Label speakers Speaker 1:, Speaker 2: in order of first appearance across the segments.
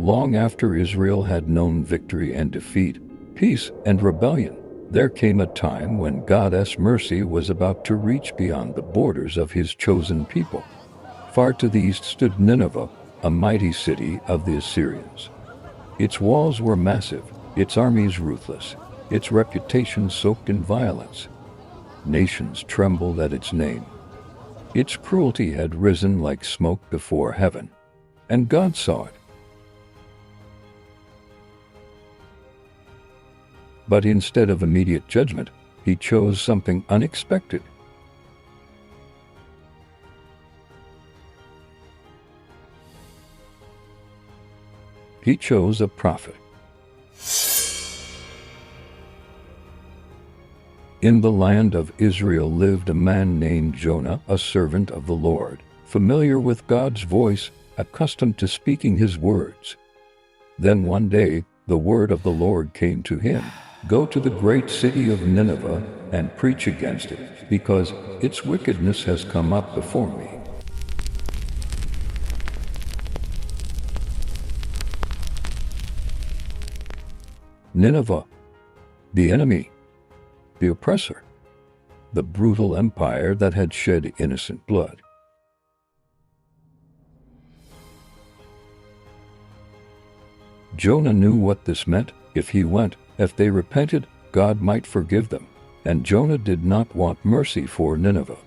Speaker 1: Long after Israel had known victory and defeat, peace and rebellion, there came a time when God's mercy was about to reach beyond the borders of his chosen people. Far to the east stood Nineveh, a mighty city of the Assyrians. Its walls were massive, its armies ruthless, its reputation soaked in violence. Nations trembled at its name. Its cruelty had risen like smoke before heaven, and God saw it. But instead of immediate judgment, he chose something unexpected. He chose a prophet. In the land of Israel lived a man named Jonah, a servant of the Lord, familiar with God's voice, accustomed to speaking his words. Then one day, the word of the Lord came to him. Go to the great city of Nineveh and preach against it, because its wickedness has come up before me. Nineveh, the enemy, the oppressor, the brutal empire that had shed innocent blood. Jonah knew what this meant. If he went, if they repented, God might forgive them, and Jonah did not want mercy for Nineveh.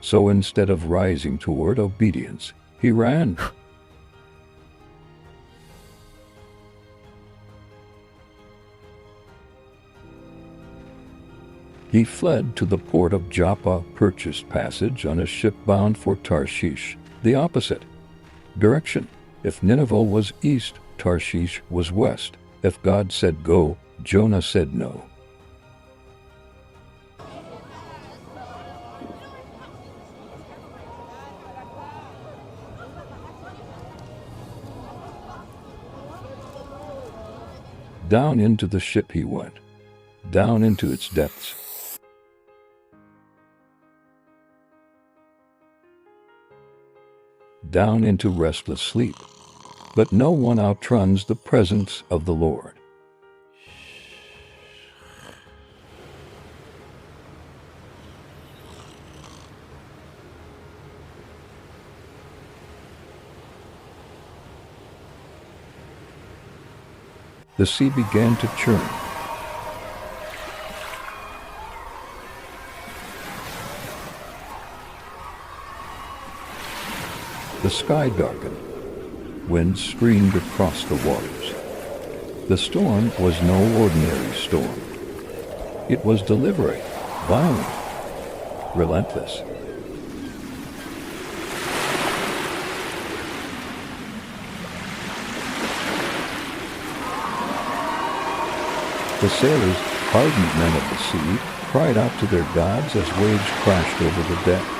Speaker 1: So instead of rising toward obedience, he ran. He fled to the port of Joppa, purchased passage on a ship bound for Tarshish, the opposite direction. If Nineveh was east, Tarshish was west. If God said go, Jonah said no. Down into the ship he went, down into its depths. Down into restless sleep. But no one outruns the presence of the Lord. The sea began to churn. The sky darkened. Wind screamed across the waters. The storm was no ordinary storm. It was deliberate, violent, relentless. The sailors, hardened men of the sea, cried out to their gods as waves crashed over the deck.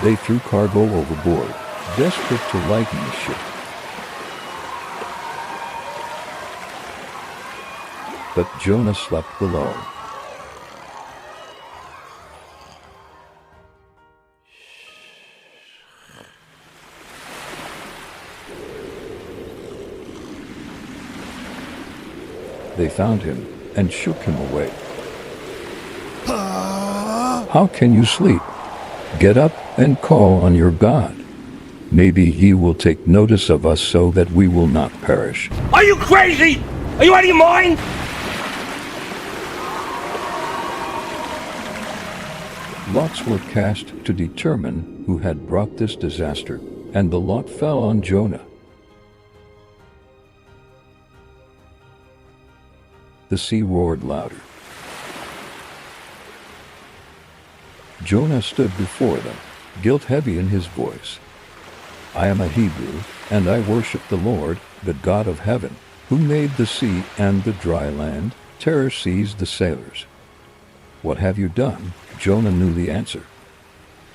Speaker 1: They threw cargo overboard, desperate to lighten the ship. But Jonah slept below. They found him and shook him awake. How can you sleep? Get up and call on your God. Maybe he will take notice of us so that we will not perish.
Speaker 2: Are you crazy? Are you out of your mind?
Speaker 1: Lots were cast to determine who had brought this disaster, and the lot fell on Jonah. The sea roared louder. Jonah stood before them, guilt-heavy in his voice. I am a Hebrew, and I worship the Lord, the God of heaven, who made the sea and the dry land. Terror seized the sailors. What have you done? Jonah knew the answer.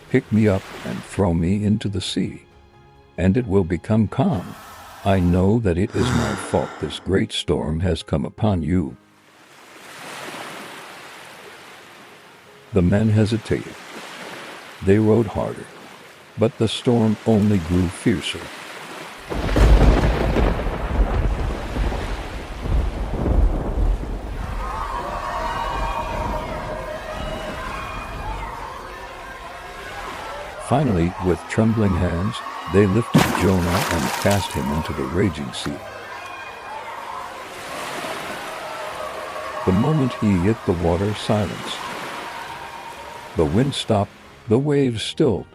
Speaker 1: Pick me up and throw me into the sea, and it will become calm. I know that it is my fault this great storm has come upon you." The men hesitated. They rowed harder, but the storm only grew fiercer. Finally, with trembling hands, they lifted Jonah and cast him into the raging sea. The moment he hit the water, silence. The wind stopped, the waves stilled.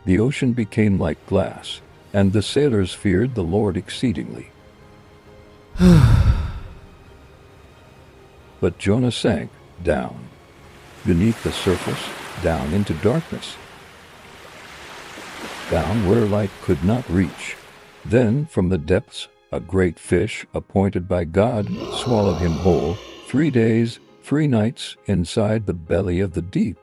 Speaker 1: The ocean became like glass, and the sailors feared the Lord exceedingly. But Jonah sank down, beneath the surface, down into darkness, down where light could not reach. Then, from the depths, a great fish, appointed by God, swallowed him whole, 3 days, 3 nights, inside the belly of the deep.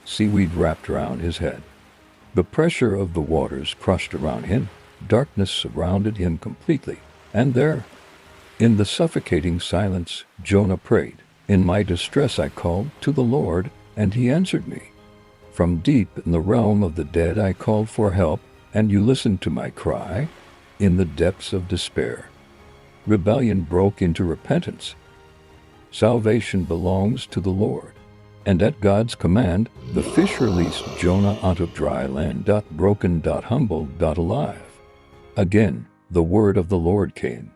Speaker 1: Seaweed wrapped around his head. The pressure of the waters crushed around him. Darkness surrounded him completely. And there, in the suffocating silence, Jonah prayed. "In my distress I called to the Lord, and he answered me. From deep in the realm of the dead I called for help, and you listened to my cry." In the depths of despair, rebellion broke into repentance. Salvation belongs to the Lord. And at God's command, the fish released Jonah out of dry land. Broken, humbled, alive. Again, the word of the Lord came.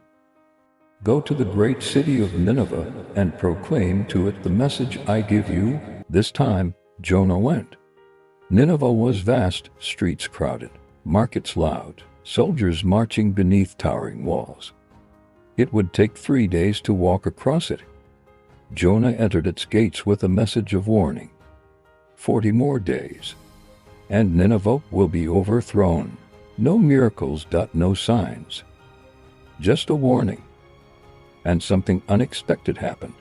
Speaker 1: "Go to the great city of Nineveh and proclaim to it the message I give you." This time, Jonah went. Nineveh was vast, streets crowded, markets loud, soldiers marching beneath towering walls. It would take 3 days to walk across it. Jonah entered its gates with a message of warning. 40 more days, and Nineveh will be overthrown. No miracles, no signs. Just a warning. And something unexpected happened.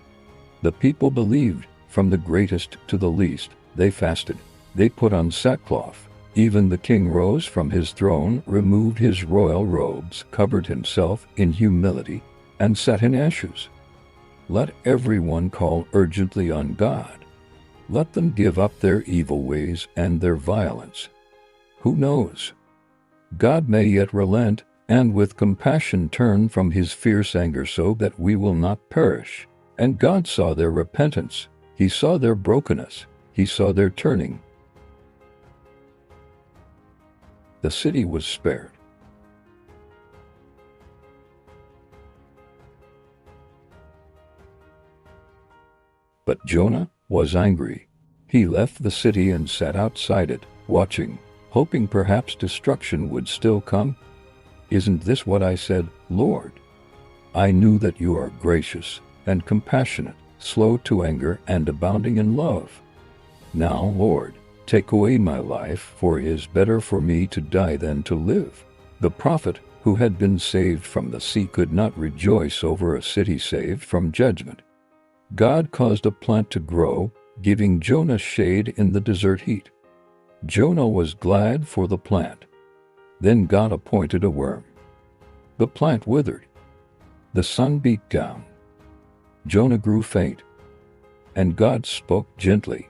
Speaker 1: The people believed, from the greatest to the least. They fasted. They put on sackcloth. Even the king rose from his throne, removed his royal robes, covered himself in humility, and sat in ashes. Let everyone call urgently on God. Let them give up their evil ways and their violence. Who knows? God may yet relent, and with compassion turn from his fierce anger so that we will not perish. And God saw their repentance. He saw their brokenness. He saw their turning. The city was spared. But Jonah was angry. He left the city and sat outside it, watching, hoping perhaps destruction would still come. "Isn't this what I said, Lord? I knew that you are gracious and compassionate, slow to anger and abounding in love. Now, Lord, take away my life, for it is better for me to die than to live." The prophet, who had been saved from the sea, could not rejoice over a city saved from judgment. God caused a plant to grow, giving Jonah shade in the desert heat. Jonah was glad for the plant. Then God appointed a worm. The plant withered. The sun beat down. Jonah grew faint. And God spoke gently.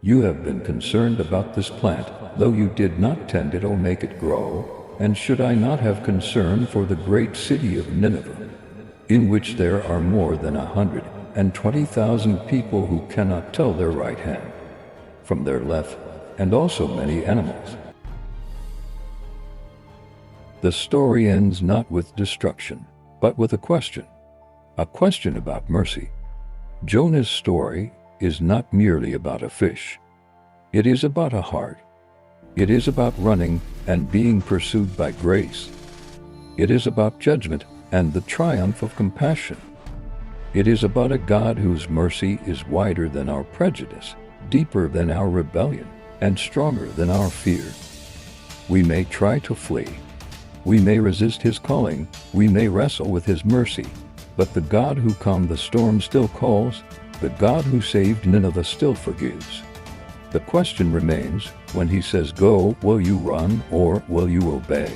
Speaker 1: "You have been concerned about this plant, though you did not tend it or make it grow. And should I not have concern for the great city of Nineveh, in which there are more than 120,000 people who cannot tell their right hand from their left, and also many animals?" The story ends not with destruction, but with a question about mercy. Jonah's story is not merely about a fish. It is about a heart. It is about running and being pursued by grace. It is about judgment and the triumph of compassion. It is about a God whose mercy is wider than our prejudice, deeper than our rebellion, and stronger than our fear. We may try to flee. We may resist his calling. We may wrestle with his mercy. But the God who calmed the storm still calls. The God who saved Nineveh still forgives. The question remains, when he says go, will you run or will you obey?